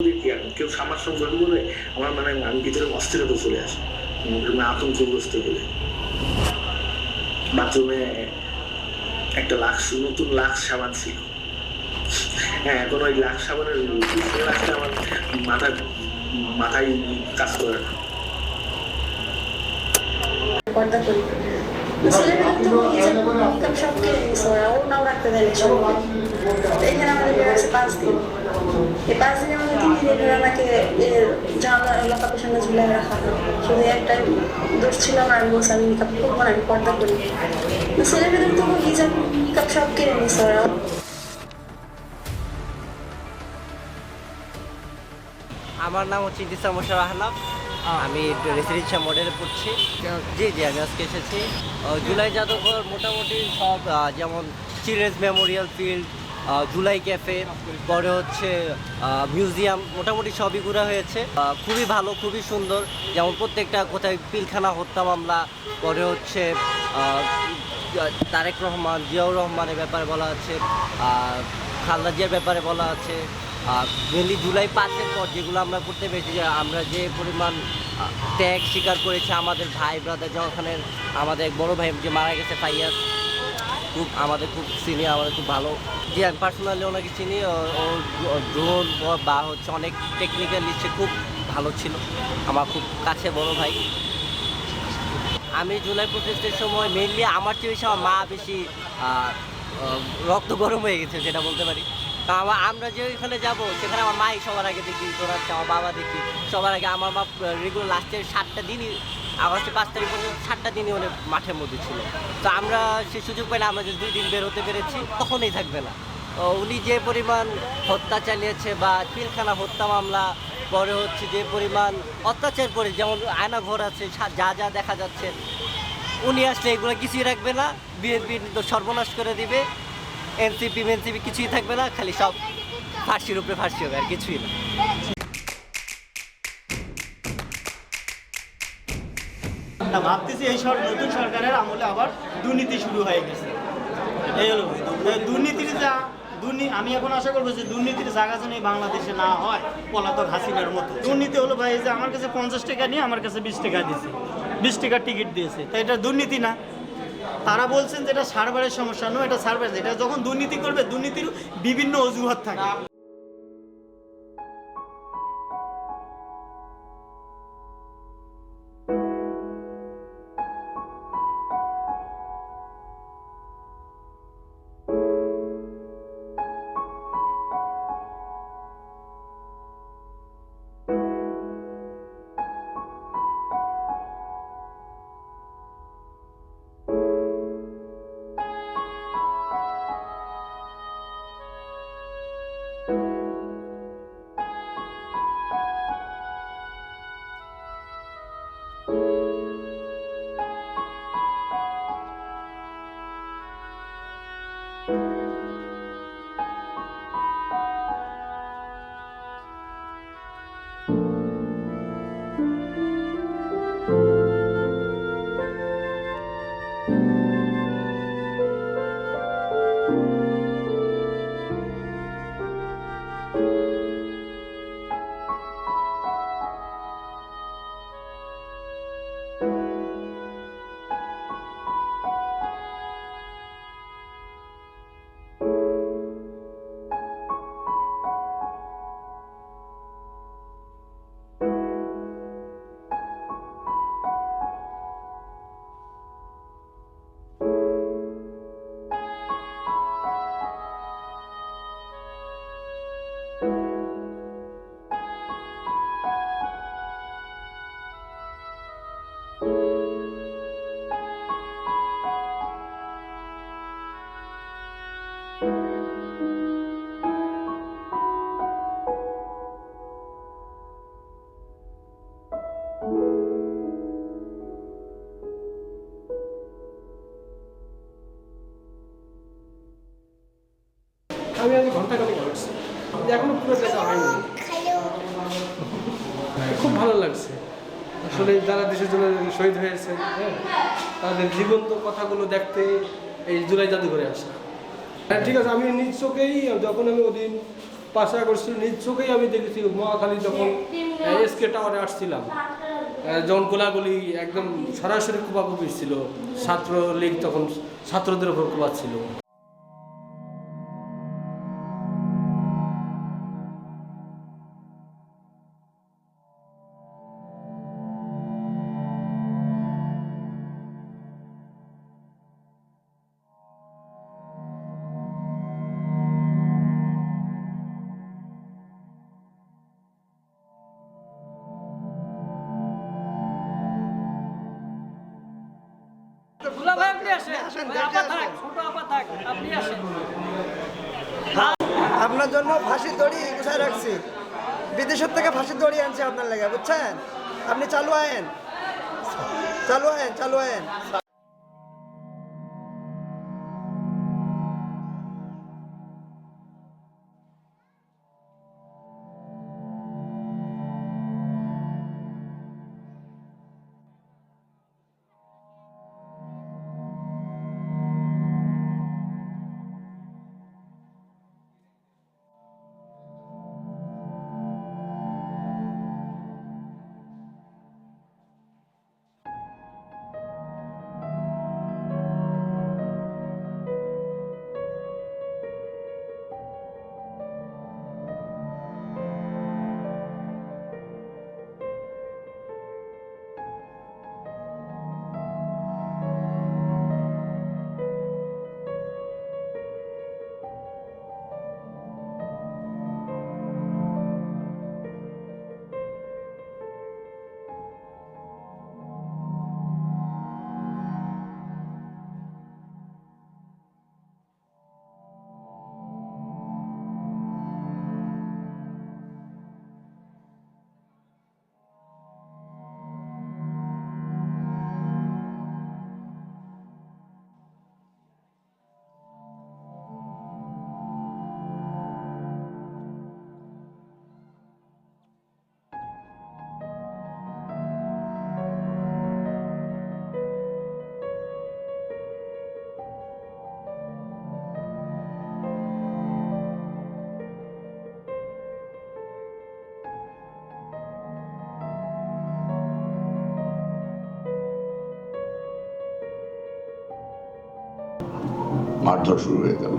কেউ আমার সঙ্গে বলে আমার মানে আমি ভিতরে অস্থিরতা চলে আসে, আতঙ্কগ্রস্ত বলে। বাথরুমে একটা নতুন লাক্স সাবান ছিল। হ্যাঁ, এখন ওই লাক্স সাবানের আমার মাথায় কাজ করে না। এখানে আমাদের আছে 5 দিন। এই 5 দিনে আমাদের 3 দিন আমাকে লকাপের সঙ্গে ঝুলাই রাখা হয়। শুধু একটাই দোষ ছিল আমার, আমি বলছি আমি নিকাপ করবো না, আমি পর্দা করি। ছেলেমেয়েদের তো হিজাব নিকাপ সব কিনে নিচ্ছে ওরা। আমার নাম হচ্ছে ইতিসাম মোশাররফ। আমি রেসিডেন্সিয়াল মডেলে পড়ছি। জি আমি আজকে এসেছি। জুলাই জাদুঘর মোটামুটি সব, যেমন children's Memorial field, July cafe, পরে হচ্ছে মিউজিয়াম, মোটামুটি সবই ঘোরা হয়েছে। খুবই ভালো, খুবই সুন্দর। যেমন প্রত্যেকটা কোথায় পিলখানা হত্যা মামলা, পরে হচ্ছে তারেক রহমান, জিয়াউর রহমানের ব্যাপারে বলা আছে, খালেদা জিয়ার ব্যাপারে বলা আছে। মেনলি জুলাই 5-এর পর যেগুলো আমরা করতে পেরেছি, যে আমরা যে পরিমাণ ত্যাগ স্বীকার করেছি আমাদের ভাই ব্রাদার, যেখানে আমাদের এক বড়ো ভাই যে মারা গেছে ফাইয়াজ, খুব সিনিয়র, আমাদের খুব ভালো। যে আমি পার্সোনালি ওনাকে চিনি। ও ড্রোন বা হচ্ছে অনেক টেকনিক্যাল সে খুব ভালো ছিল, আমার খুব কাছে বড় ভাই। আমি জুলাই প্রোটেস্টের সময় মেনলি আমার চেয়ে বেশি আমার মা বেশি রক্ত গরম হয়ে গেছে, যেটা বলতে পারি। আমরা যে ওইখানে যাবো সেখানে আমার মাই সবার আগে দেখি দৌড়াচ্ছে, আমার বাবা দেখি সবার আগে। আমার মা রেগুলার লাস্টের 7টা দিনই, আগস্টের 5 তারিখ পর্যন্ত 7টা দিনই উনি মাঠের মধ্যে ছিল। তো আমরা সে সুযোগ পাই না, আমরা যে 2 দিন বের হতে পেরেছি, কখনোই থাকবে না। উনি যে পরিমাণ হত্যা চালিয়েছে বা পিলখানা হত্যা মামলা, পরে হচ্ছে যে পরিমাণ অত্যাচার করে, যেমন আয়নাঘর আছে, যা যা দেখা যাচ্ছে, উনি আসলে এগুলো কিছুই রাখবে না, বিএনপি তো সর্বনাশ করে দিবে, এনসিপি কিছুই থাকবে না, খালি সব ফাঁসির উপরে ফাঁসি হবে, আর কিছুই না। ভাবতেছি এই নতুন সরকারের আমলে আবার দুর্নীতি শুরু হয়ে গেছে। এই হলো দুর্নীতির আমি এখন আশা করবো যে দুর্নীতির জায়গা যেন এই বাংলাদেশে না হয় পলাতক হাসিনার মতো। দুর্নীতি হলো ভাই যে আমার কাছে 50 টাকা নিয়ে আমার কাছে 20 টাকা দিয়েছে, 20 টাকার টিকিট দিয়েছে, তাই এটা দুর্নীতি না? তারা বলছেন যে এটা সার্ভারের সমস্যা নয়, এটা সার্ভার। এটা যখন দুর্নীতি করবে, দুর্নীতির বিভিন্ন অজুহাত থাকে। আমি আজ ঘন্টাখানেক আসছি, এখনো পুরো দেখা হয়নি। খুব ভালো লাগছে আসলে, যারা দেশের জন্য শহীদ হয়েছে, হ্যাঁ, তাদের জীবন্ত কথাগুলো দেখতে এই জুলাই জাদুঘরে আসা। হ্যাঁ ঠিক আছে, আমি নিজ চোখেই যখন আমি ওদিন 5 আগস্ট নিজ চোখেই আমি দেখেছি মহাখালী যখন এসকে টাওয়ারে আসছিলাম, যখন গোলাগুলি একদম সরাসরি কুপাকুপি ছিল, ছাত্রলীগ তখন ছাত্রদের উপর কুপাচ্ছিল। আপনার জন্য ফাঁসির দড়ি গুছায় রাখছি, বিদেশের থেকে ফাঁসির দড়ি আনছি আপনার লাগে, বুঝছেন? আপনি চালু আয়েন, চালু আয়েন, চালু আয়েন। মারধর শুরু হয়ে গেল।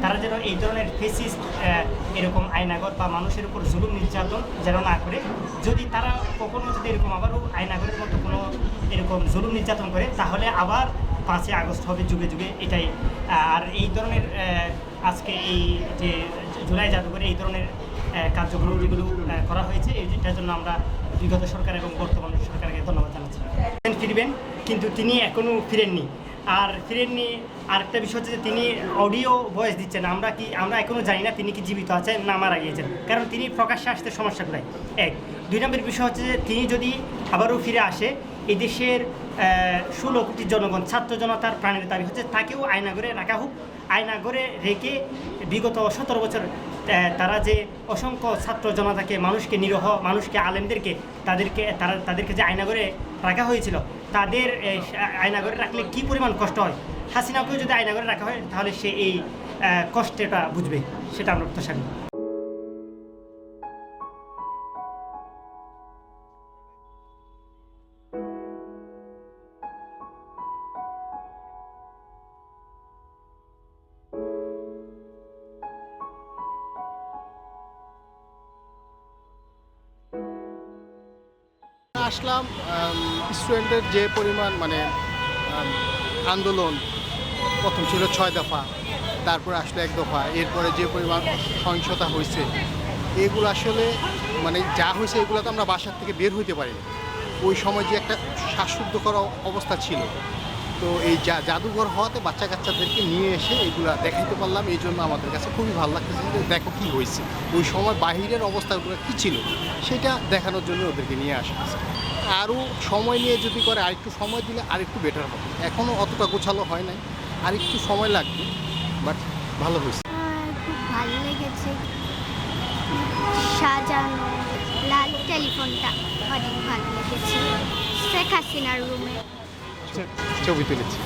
তারা যেন এই ধরনের ফেসিস্ট এরকম আয়নাগর বা মানুষের উপর জুলুম নির্যাতন যেন না করে, যদি তারা কখনো যদি এরকম আবারও আয়নাগরের মতো কোনো এরকম জুলুম নির্যাতন করে, তাহলে আবার 5ই আগস্ট হবে যুগে যুগে, এটাই। আর এই ধরনের আজকে এই যে জুলাই জাদুঘরে এই ধরনের কার্যক্রম যেগুলো করা হয়েছে, এটার জন্য আমরা বিগত সরকার এবং বর্তমান সরকারকে ধন্যবাদ জানাচ্ছি। ফিরবেন, কিন্তু তিনি এখনও ফিরেননি। আর ফিরেননি আরেকটা বিষয় হচ্ছে যে তিনি অডিও ভয়েস দিচ্ছেন, আমরা এখনও জানি না তিনি কি জীবিত আছেন না মারা গিয়েছেন, কারণ তিনি প্রকাশ্যে আসতে সমস্যা করেন। 1 2 নম্বর বিষয় হচ্ছে যে তিনি যদি আবারও ফিরে আসে, এই দেশের 16 কোটি জনগণ, ছাত্র জনতার প্রাণের দাবি হচ্ছে তাকেও আয়নাগরে রাখা হোক। আয়নাগরে রেখে বিগত 17 বছর তারা যে অসংখ্য ছাত্র জনতাকে, মানুষকে, নিরহ মানুষকে, আলেমদেরকে, তাদেরকে যে আয়নাগরে রাখা হয়েছিল, তাদের আয়নাগরে রাখলে কী পরিমাণ কষ্ট হয়, হাসিনাকেও যদি আয়নাগরে রাখা হয় তাহলে সে এই কষ্টটা বুঝবে, সেটা আমরা প্রত্যাশা করি। আসলাম স্টুডেন্টের যে পরিমাণ আন্দোলন, প্রথম ছিল 6 দফা, তারপরে আসলে এক দফা, এরপরে যে পরিমাণ সহিংসতা হয়েছে, এগুলো আসলে মানে যা হয়েছে এগুলো তো আমরা বাসার থেকে বের হইতে পারিনি। ওই সময় যে একটা শ্বাসরুদ্ধকর অবস্থা ছিল, তো এই জাদুঘর হওয়াতে বাচ্চা কাচ্চাদেরকে নিয়ে এসে এগুলা দেখাইতে পারলাম। এই জন্য আমাদের কাছে খুবই ভালো লাগতেছে যে দেখো কী হয়েছে, ওই সময় বাহিরের অবস্থাগুলো কী ছিল সেটা দেখানোর জন্য ওদেরকে নিয়ে আসা হয়েছে। আরও সময় নিয়ে যদি করে, আরেকটু সময় দিলে আরেকটু বেটার হবে। এখনও অতটা গোছালো হয় নাই, আরেকটু সময় লাগবে, বাট ভালো হয়েছে। খুব ভালো লেগেছে, সাজানো, লাল টেলিফোনটা অনেক ভালো লেগেছে, শেখ হাসিনার রুমে ছবি তুলেছি।